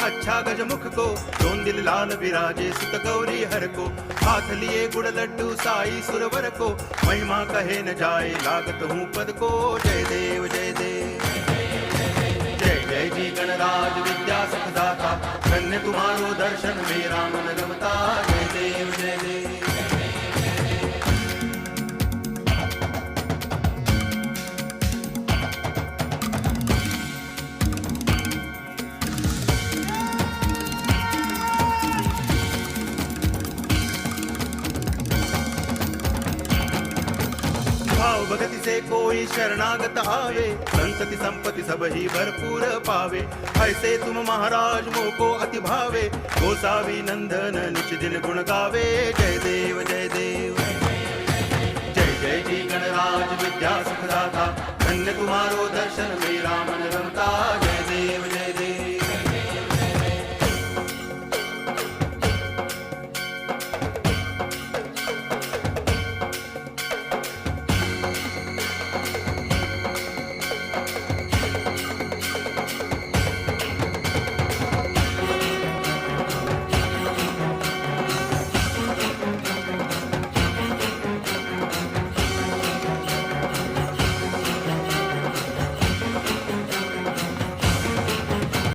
अच्छा गजमुख को, दोन दिल लाल विराजे सुत गौरी हर को, हाथ लिए गुड़ लड्डू साई सुरवर को, महिमा कहे न जाए लागत हूँ पद को। जय देव जय देव जय जय जी गणराज विद्या सुखदाता, धन्य तुम्हारो दर्शन मेरा मन रमता। जय देव जय देव भाव भगति से कोई शरणागत आवे, संतति संपत्ति सब ही भरपूर पावे। ऐसे तुम महाराज मोको अति भावे, गोसावी नंदन निच दिन गुण गावे। जय देव जय देव जय जय जी गणराज विद्या सुखदाता, धन्य तुम्हारो दर्शन मेरा मन रमता।